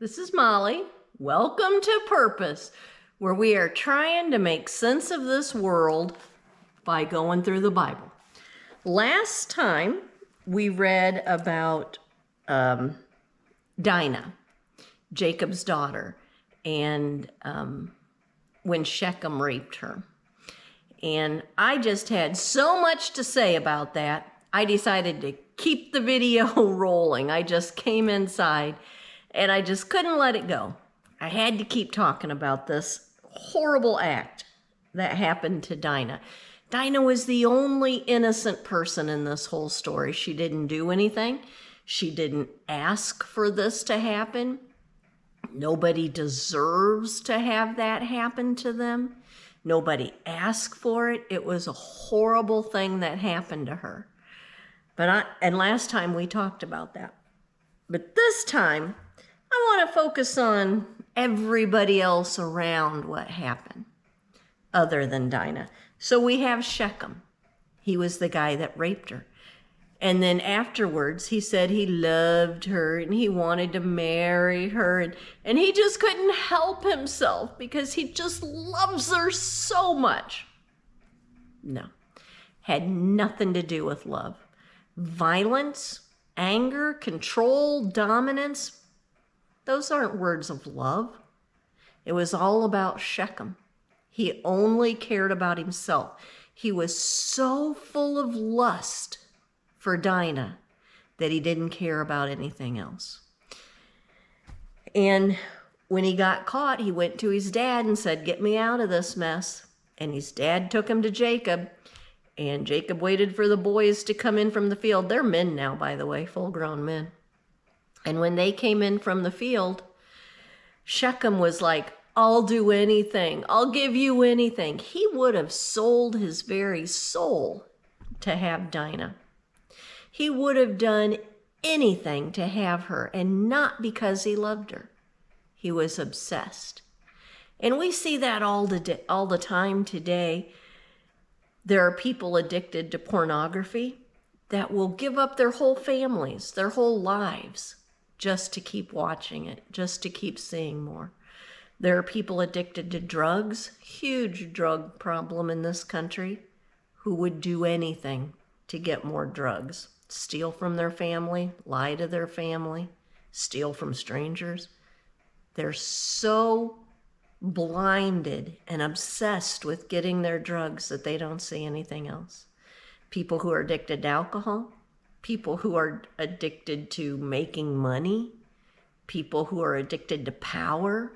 This is Molly. Welcome to Purpose, where we are trying to make sense of this world by going through the Bible. Last time we read about Dinah, Jacob's daughter, and when Shechem raped her. And I just had so much to say about that, I decided to keep the video rolling. I just came inside and I just couldn't let it go. I had to keep talking about this horrible act that happened to Dinah. Dinah was the only innocent person in this whole story. She didn't do anything. She didn't ask for this to happen. Nobody deserves to have that happen to them. Nobody asked for it. It was a horrible thing that happened to her. And last time we talked about that. But this time, I want to focus on everybody else around what happened, other than Dinah. So we have Shechem. He was the guy that raped her. And then afterwards, he said he loved her and he wanted to marry her. And he just couldn't help himself because he just loves her so much. No, had nothing to do with love. Violence, anger, control, dominance, those aren't words of love. It was all about Shechem. He only cared about himself. He was so full of lust for Dinah that he didn't care about anything else. And when he got caught, he went to his dad and said, "Get me out of this mess." And his dad took him to Jacob, and Jacob waited for the boys to come in from the field. They're men now, by the way, full-grown men. And when they came in from the field, Shechem was like, "I'll do anything. I'll give you anything." He would have sold his very soul to have Dinah. He would have done anything to have her, and not because he loved her. He was obsessed. And we see that all the time today. There are people addicted to pornography that will give up their whole families, their whole lives, just to keep watching it, just to keep seeing more. There are people addicted to drugs, huge drug problem in this country, who would do anything to get more drugs. Steal from their family, lie to their family, steal from strangers. They're so blinded and obsessed with getting their drugs that they don't see anything else. People who are addicted to alcohol, people who are addicted to making money, people who are addicted to power,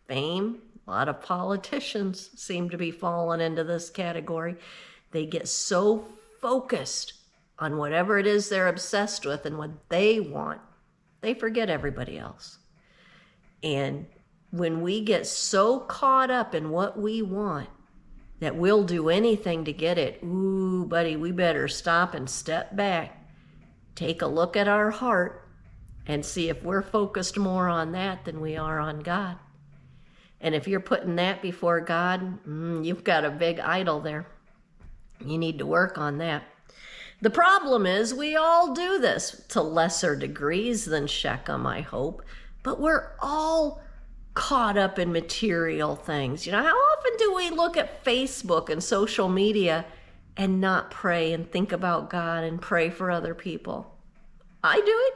fame. A lot of politicians seem to be falling into this category. They get so focused on whatever it is they're obsessed with and what they want, they forget everybody else. And when we get so caught up in what we want that we'll do anything to get it, ooh, buddy, we better stop and step back. Take a look at our heart and see if we're focused more on that than we are on God. And if you're putting that before God, you've got a big idol there. You need to work on that. The problem is we all do this to lesser degrees than Shechem, I hope, but we're all caught up in material things. You know, how often do we look at Facebook and social media and not pray and think about God and pray for other people? I do it.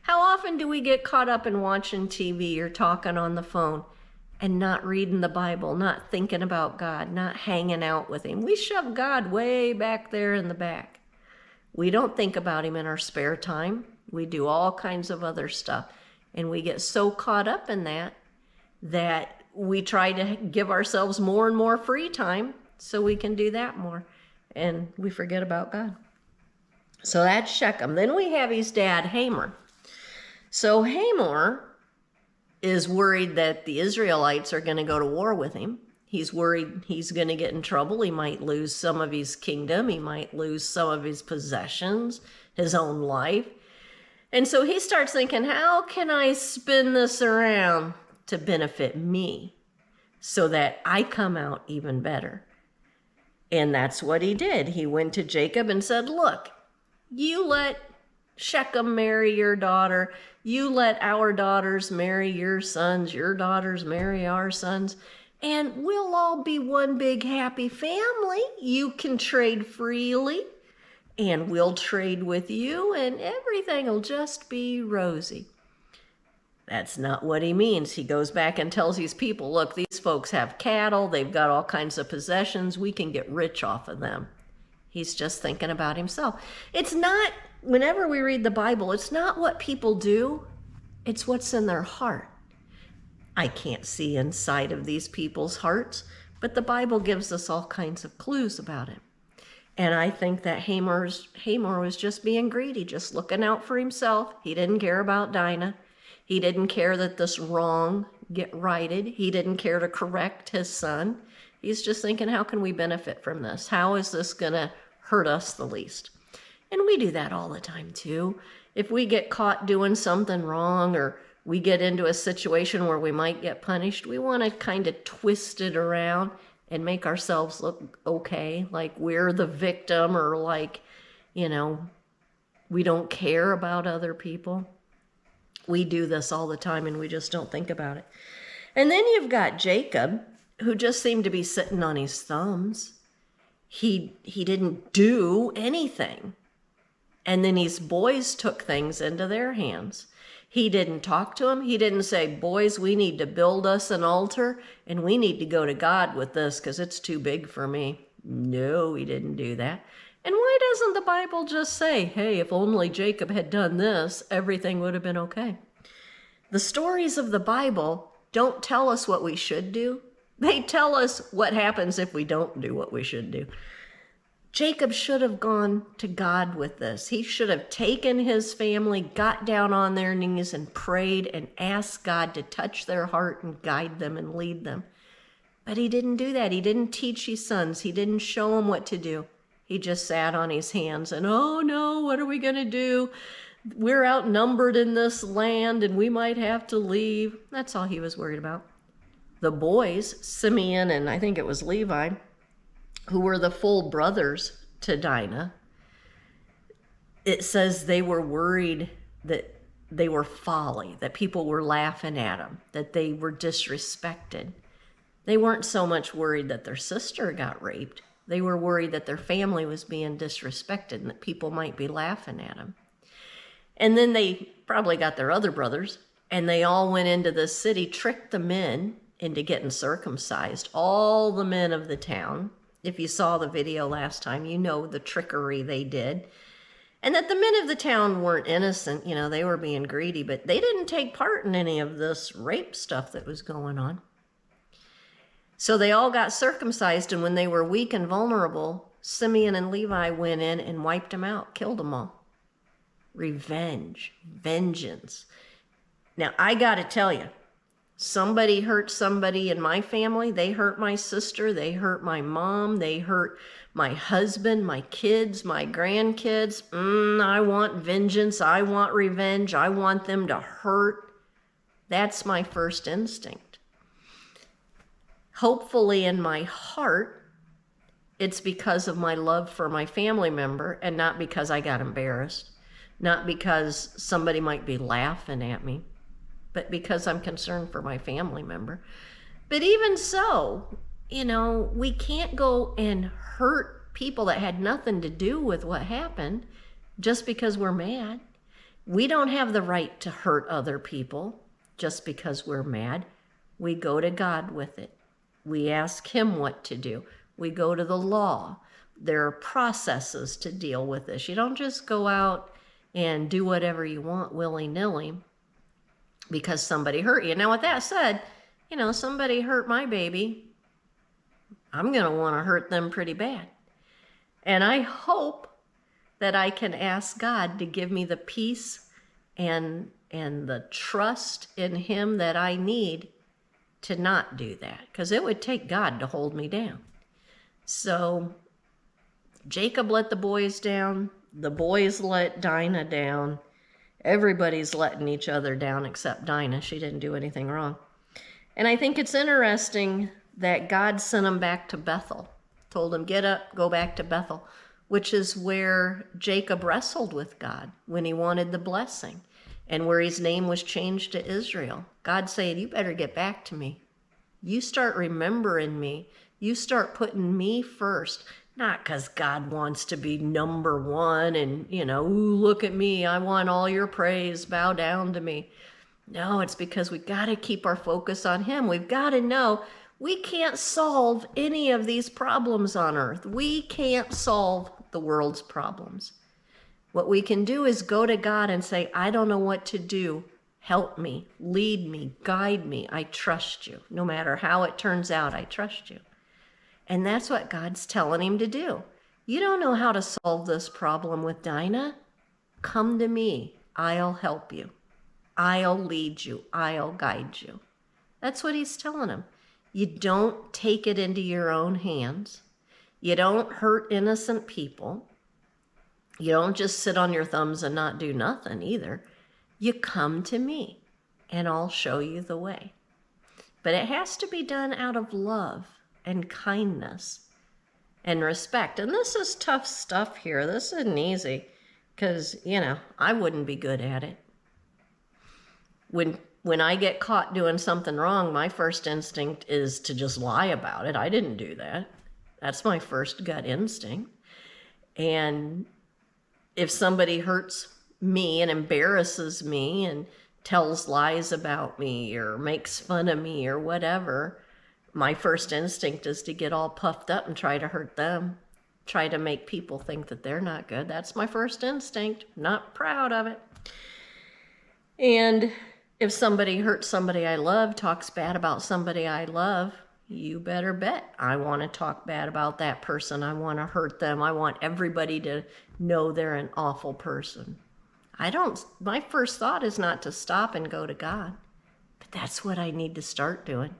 How often do we get caught up in watching TV or talking on the phone and not reading the Bible, not thinking about God, not hanging out with Him? We shove God way back there in the back. We don't think about Him in our spare time. We do all kinds of other stuff. And we get so caught up in that we try to give ourselves more and more free time so we can do that more. And we forget about God. So that's Shechem. Then we have his dad, Hamor. So Hamor is worried that the Israelites are going to go to war with him. He's worried he's going to get in trouble. He might lose some of his kingdom. He might lose some of his possessions, his own life. And so he starts thinking, how can I spin this around to benefit me so that I come out even better? And that's what he did. He went to Jacob and said, "Look, you let Shechem marry your daughter. You let our daughters marry your sons. Your daughters marry our sons. And we'll all be one big happy family. You can trade freely, and we'll trade with you, and everything will just be rosy. That's not what he means. He goes back and tells these people, look, these folks have cattle. They've got all kinds of possessions. We can get rich off of them. He's just thinking about himself. It's not, whenever we read the Bible, it's not what people do. It's what's in their heart. I can't see inside of these people's hearts, but the Bible gives us all kinds of clues about it. And I think that Hamor was just being greedy, just looking out for himself. He didn't care about Dinah. He didn't care that this wrong get righted. He didn't care to correct his son. He's just thinking, how can we benefit from this? How is this going to hurt us the least? And we do that all the time too. If we get caught doing something wrong, or we get into a situation where we might get punished, we want to kind of twist it around and make ourselves look okay, like we're the victim, or like, we don't care about other people. We do this all the time, and we just don't think about it. And then you've got Jacob, who just seemed to be sitting on his thumbs. He didn't do anything. And then his boys took things into their hands. He didn't talk to them. He didn't say, boys, we need to build us an altar, and we need to go to God with this because it's too big for me. No, he didn't do that. And why doesn't the Bible just say, hey, if only Jacob had done this, everything would have been okay? The stories of the Bible don't tell us what we should do. They tell us what happens if we don't do what we should do. Jacob should have gone to God with this. He should have taken his family, got down on their knees and prayed and asked God to touch their heart and guide them and lead them. But he didn't do that. He didn't teach his sons. He didn't show them what to do. He just sat on his hands and, oh no, what are we going to do? We're outnumbered in this land and we might have to leave. That's all he was worried about. The boys, Simeon and I think it was Levi, who were the full brothers to Dinah, it says they were worried that they were folly, that people were laughing at them, that they were disrespected. They weren't so much worried that their sister got raped. They were worried that their family was being disrespected and that people might be laughing at them. And then they probably got their other brothers, and they all went into the city, tricked the men into getting circumcised, all the men of the town. If you saw the video last time, you know the trickery they did. And that the men of the town weren't innocent, they were being greedy, but they didn't take part in any of this rape stuff that was going on. So they all got circumcised, and when they were weak and vulnerable, Simeon and Levi went in and wiped them out, killed them all. Revenge, vengeance. Now, I got to tell you, somebody hurt somebody in my family. They hurt my sister. They hurt my mom. They hurt my husband, my kids, my grandkids. I want vengeance. I want revenge. I want them to hurt. That's my first instinct. Hopefully in my heart, it's because of my love for my family member and not because I got embarrassed, not because somebody might be laughing at me, but because I'm concerned for my family member. But even so, we can't go and hurt people that had nothing to do with what happened just because we're mad. We don't have the right to hurt other people just because we're mad. We go to God with it. We ask him what to do. We go to the law. There are processes to deal with this. You don't just go out and do whatever you want willy-nilly because somebody hurt you. Now, with that said, somebody hurt my baby, I'm going to want to hurt them pretty bad. And I hope that I can ask God to give me the peace and the trust in him that I need to not do that, because it would take God to hold me down. So Jacob let the boys down. The boys let Dinah down. Everybody's letting each other down except Dinah. She didn't do anything wrong. And I think it's interesting that God sent them back to Bethel. Told them, get up, go back to Bethel. which is where Jacob wrestled with God when he wanted the blessing and where his name was changed to Israel. God saying, you better get back to me. You start remembering me. You start putting me first. Not because God wants to be number one and, ooh, look at me. I want all your praise. Bow down to me. No, it's because we got to keep our focus on him. We've got to know we can't solve any of these problems on earth. We can't solve the world's problems. What we can do is go to God and say, I don't know what to do. Help me, lead me, guide me. I trust you. No matter how it turns out, I trust you. And that's what God's telling him to do. You don't know how to solve this problem with Dinah? Come to me. I'll help you. I'll lead you. I'll guide you. That's what he's telling him. You don't take it into your own hands. You don't hurt innocent people. You don't just sit on your thumbs and not do nothing either. You come to me and I'll show you the way. But it has to be done out of love and kindness and respect. And this is tough stuff here. This isn't easy because, I wouldn't be good at it. When I get caught doing something wrong, my first instinct is to just lie about it. I didn't do that. That's my first gut instinct. And if somebody hurts me and embarrasses me and tells lies about me or makes fun of me or whatever, my first instinct is to get all puffed up and try to hurt them, try to make people think that they're not good. That's my first instinct. Not proud of it. And if somebody hurts somebody I love, talks bad about somebody I love, you better bet I want to talk bad about that person. I want to hurt them. I want everybody to know they're an awful person. My first thought is not to stop and go to God, but that's what I need to start doing.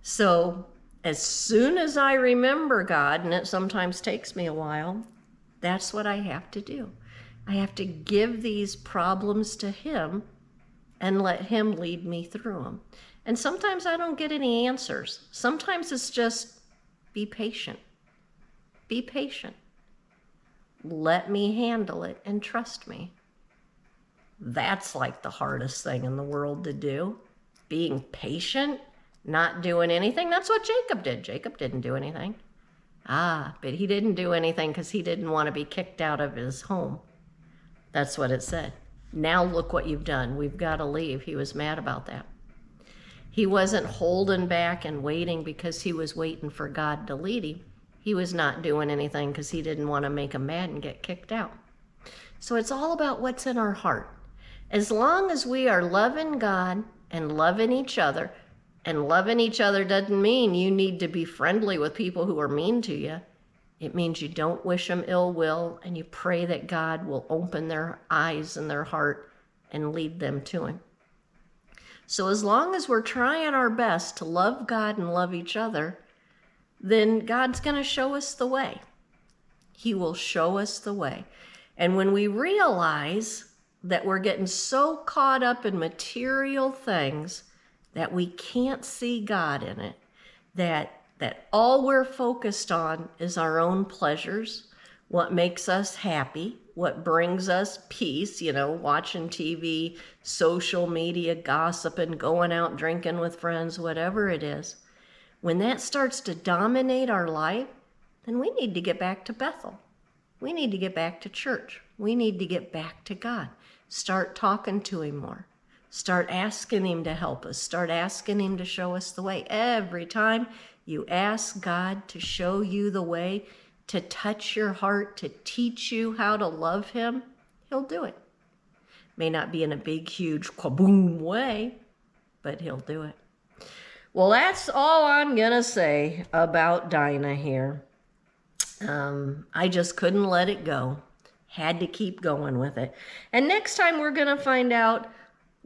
So as soon as I remember God, and it sometimes takes me a while, that's what I have to do. I have to give these problems to him and let him lead me through them. And sometimes I don't get any answers. Sometimes it's just be patient. Be patient. Let me handle it and trust me. That's like the hardest thing in the world to do. Being patient, not doing anything. That's what Jacob did. Jacob didn't do anything. But he didn't do anything because he didn't want to be kicked out of his home. That's what it said. Now look what you've done. We've got to leave. He was mad about that. He wasn't holding back and waiting because he was waiting for God to lead him. He was not doing anything because he didn't want to make him mad and get kicked out. So it's all about what's in our heart. As long as we are loving God and loving each other, and loving each other doesn't mean you need to be friendly with people who are mean to you. It means you don't wish them ill will, and you pray that God will open their eyes and their heart and lead them to him. So as long as we're trying our best to love God and love each other, then God's going to show us the way. He will show us the way. And when we realize that we're getting so caught up in material things that we can't see God in it, that all we're focused on is our own pleasures, what makes us happy, what brings us peace, watching TV, social media, gossiping, going out drinking with friends, whatever it is. When that starts to dominate our life, then we need to get back to Bethel. We need to get back to church. We need to get back to God. Start talking to him more. Start asking him to help us. Start asking him to show us the way. Every time you ask God to show you the way, to touch your heart, to teach you how to love him, he'll do it. May not be in a big, huge, kaboom way, but he'll do it. Well, that's all I'm going to say about Dinah here. I just couldn't let it go. Had to keep going with it. And next time we're going to find out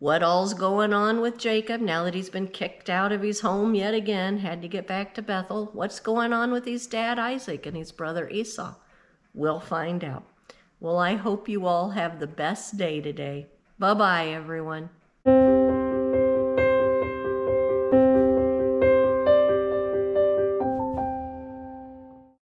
what all's going on with Jacob now that he's been kicked out of his home yet again, had to get back to Bethel. What's going on with his dad Isaac and his brother Esau? We'll find out. Well, I hope you all have the best day today. Bye-bye, everyone.